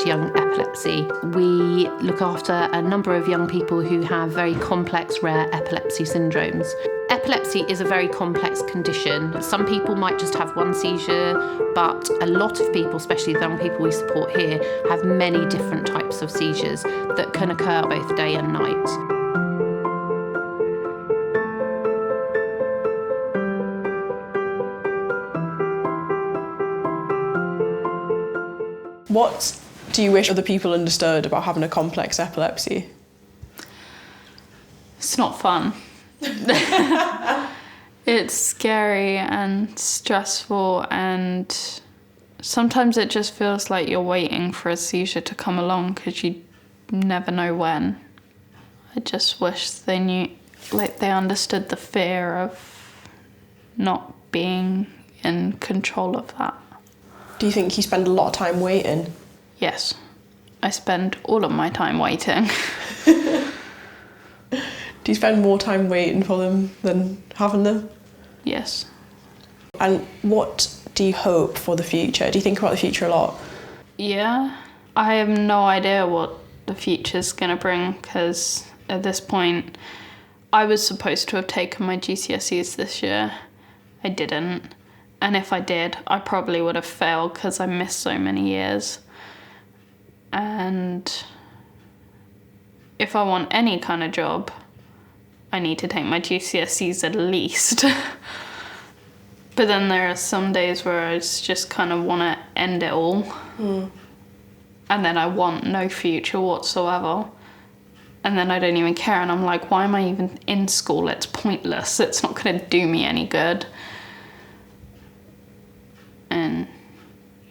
at Young Epilepsy, we look after a number of young people who have very complex, rare epilepsy syndromes. Epilepsy is a very complex condition. Some people might just have one seizure, but a lot of people, especially the young people we support here, have many different types of seizures that can occur both day and night. What do you wish other people understood about having a complex epilepsy? It's not fun. It's scary and stressful, and sometimes it just feels like you're waiting for a seizure to come along because you never know when. I just wish they knew, like they understood the fear of not being in control of that. Do you think you spend a lot of time waiting? Yes, I spend all of my time waiting. Do you spend more time waiting for them than having them? Yes. And what do you hope for the future? Do you think about the future a lot? Yeah, I have no idea what the future's gonna bring, because at this point I was supposed to have taken my GCSEs this year. I didn't. And if I did, I probably would have failed because I missed so many years. And if I want any kind of job, I need to take my GCSEs at least. But then there are some days where I just kind of want to end it all. And then I want no future whatsoever. And then I don't even care, and I'm like, why am I even in school? It's pointless. It's not going to do me any good. And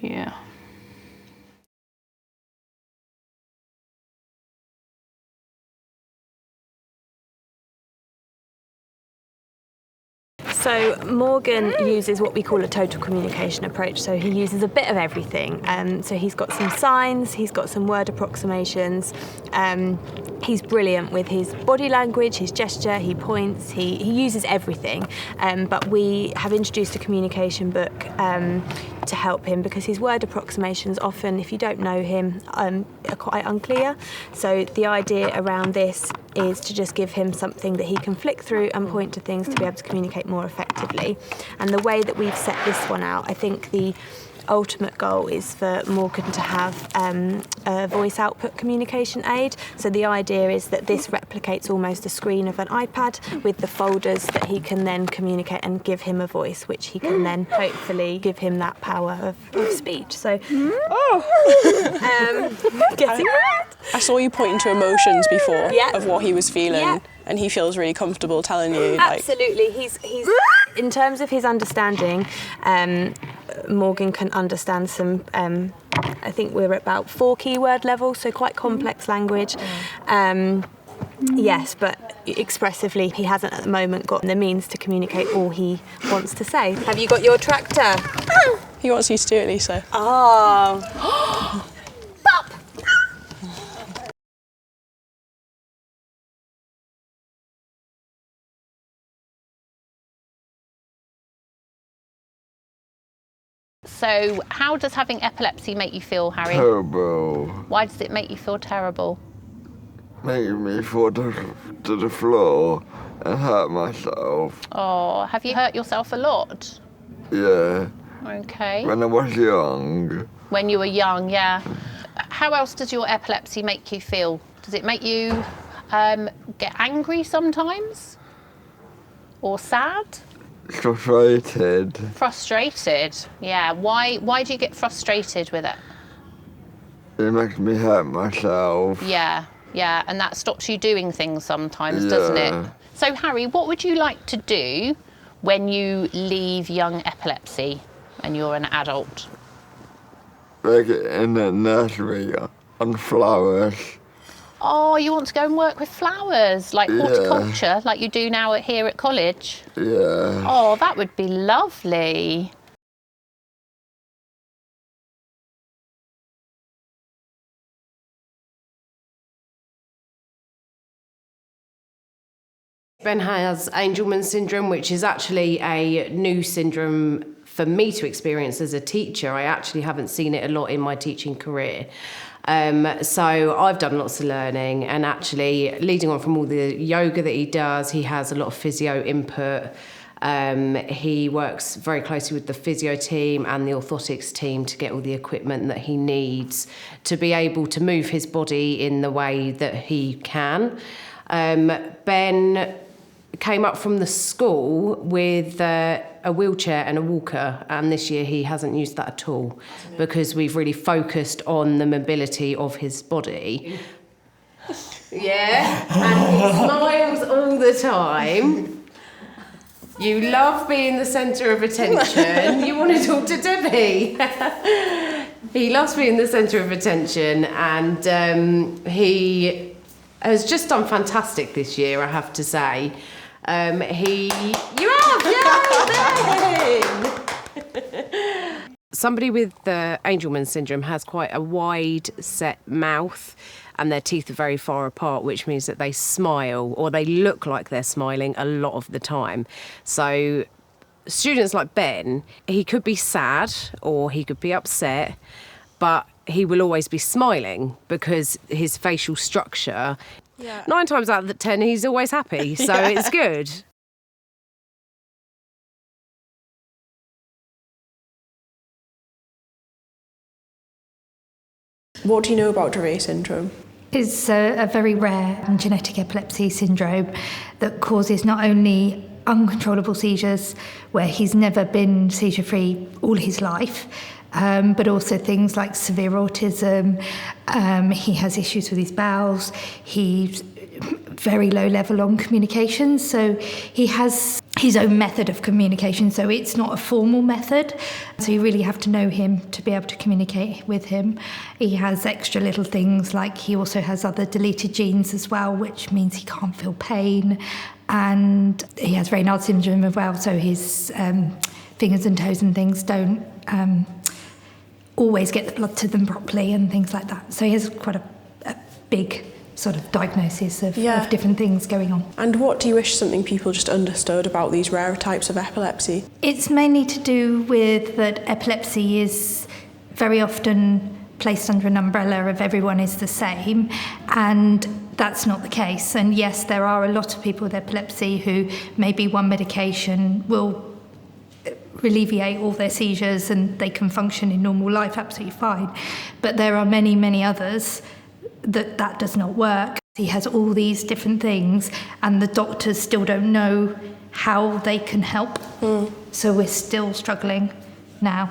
yeah. So Morgan uses what we call a total communication approach. So he uses a bit of everything. So he's got some signs, he's got some word approximations. He's brilliant with his body language, his gesture, he points, he uses everything. But we have introduced a communication book to help him, because his word approximations often, if you don't know him, are quite unclear. So the idea around this is to just give him something that he can flick through and point to things to be able to communicate more effectively. And the way that we've set this one out, I think the ultimate goal is for Morgan to have a voice output communication aid. So the idea is that this replicates almost a screen of an iPad with the folders that he can then communicate and give him a voice, which he can then hopefully give him that power of speech. So, getting I saw you pointing to emotions before Yeah. of what he was feeling, Yeah. and he feels really comfortable telling you. Absolutely. He's in terms of his understanding, Morgan can understand some, I think we're at about 4 keyword level, so quite complex language. Yes, but expressively he hasn't at the moment got the means to communicate all he wants to say. Have you got your tractor? He wants you to do it, Lisa. Oh. Pop! So how does having epilepsy make you feel, Harry? Terrible. Why does it make you feel terrible? Making me fall to the floor and hurt myself. Oh, have you hurt yourself a lot? Yeah, Okay. when I was young. When you were young, yeah. How else does your epilepsy make you feel? Does it make you get angry sometimes? Or sad? Frustrated. Frustrated, yeah. Why do you get frustrated with it? It makes me hurt myself. Yeah, and that stops you doing things sometimes, doesn't it? So, Harry, what would you like to do when you leave Young Epilepsy and you're an adult? Like in the nursery on flowers. Oh, you want to go and work with flowers, like horticulture, like you do now here at college? Yeah. Oh, that would be lovely. Ben has Angelman syndrome, which is actually a new syndrome for me to experience as a teacher. I actually haven't seen it a lot in my teaching career. So I've done lots of learning, and actually leading on from all the yoga that he does, he has a lot of physio input. He works very closely with the physio team and the orthotics team to get all the equipment that he needs to be able to move his body in the way that he can. Ben came up from the school with a wheelchair and a walker, and this year he hasn't used that at all because we've really focused on the mobility of his body. Yeah, and he smiles all the time. You love being the centre of attention. You want to talk to Debbie. He loves being the centre of attention, and he has just done fantastic this year, I have to say. Somebody with the Angelman syndrome has quite a wide set mouth, and their teeth are very far apart, which means that they smile, or they look like they're smiling a lot of the time. So students like Ben, he could be sad or he could be upset, but he will always be smiling because his facial structure, 9 times out of 10, he's always happy. So it's good. What do you know about Dravet syndrome? It's a very rare genetic epilepsy syndrome that causes not only uncontrollable seizures, where he's never been seizure-free all his life, but also things like severe autism. He has issues with his bowels. He's very low level on communication, so he has his own method of communication, so it's not a formal method, so you really have to know him to be able to communicate with him. He has extra little things, like he also has other deleted genes as well, which means he can't feel pain, and he has Raynaud's syndrome as well, so his fingers and toes and things don't always get the blood to them properly and things like that. So he has quite a big sort of diagnosis of different things going on. And what do you wish something people just understood about these rare types of epilepsy? It's mainly to do with that epilepsy is very often placed under an umbrella of everyone is the same, and that's not the case. And yes, there are a lot of people with epilepsy who maybe one medication will alleviate all their seizures and they can function in normal life absolutely fine. But there are many, many others that does not work. He has all these different things and the doctors still don't know how they can help. So we're still struggling now.